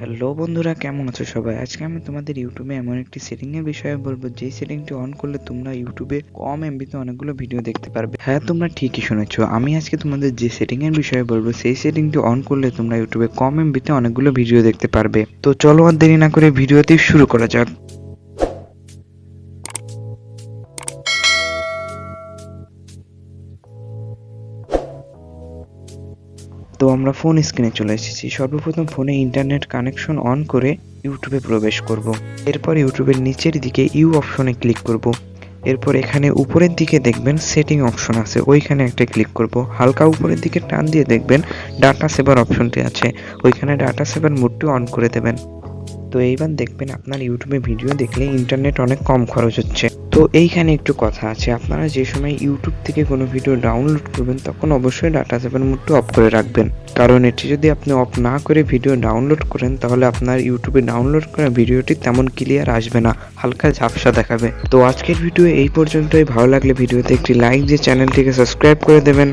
Hello বন্ধুরা, কেমন আছো সবাই? আজকে আমি তোমাদের ইউটিউবে এমন একটি সেটিং এর বিষয়ে বলবো, যেই সেটিংটি অন করলে তোমরা ইউটিউবে কম এমবিতে অনেকগুলো ভিডিও দেখতে পারবে। হ্যাঁ, তোমরা ঠিকই শুনেছো। আমি আজকে তোমাদের যে সেটিং এর বিষয়ে বলবো, সেই সেটিংটি অন করলে তোমরা ইউটিউবে কম এমবিতে অনেকগুলো ভিডিও দেখতে পারবে। তো চলো আর দেরি না করে ভিডিওটি শুরু করা যাক। তো আমরা ফোন স্ক্রিনে চলে এসেছি। সর্বপ্রথম ফোনে ইন্টারনেট কানেকশন অন করে ইউটিউবে প্রবেশ করব। এরপর ইউটিউবের নিচের দিকে ইউ অপশনে ক্লিক করব। এরপর এখানে উপরের দিকে দেখবেন সেটিং অপশন আছে, ওইখানে একটা ক্লিক করব। হালকা উপরের দিকে টান দিয়ে দেখবেন ডাটা সেভার অপশনটি আছে, ওইখানে ডাটা সেভার মোডটি অন করে দেবেন। তো এইবার দেখবেন আপনার ইউটিউবে ভিডিও দেখলে ইন্টারনেট অনেক কম খরচ হচ্ছে। তো এইখানে একটু কথা আছে, আপনারা যে সময় ইউটিউব থেকে কোনো ভিডিও ডাউনলোড করবেন তখন অবশ্যই ডাটা সেভার মোডটি অফ করে রাখবেন, কারণ এটি যদি আপনি অফ না করে ভিডিও ডাউনলোড করেন তাহলে আপনার ইউটিউবে ডাউনলোড করা ভিডিওটি তেমন ক্লিয়ার আসবে না, হালকা ঝাপসা দেখাবে। তো আজকের ভিডিও এই পর্যন্তই। ভালো লাগলে ভিডিওতে একটি লাইক দিয়ে চ্যানেলটিকে সাবস্ক্রাইব করে দেবেন।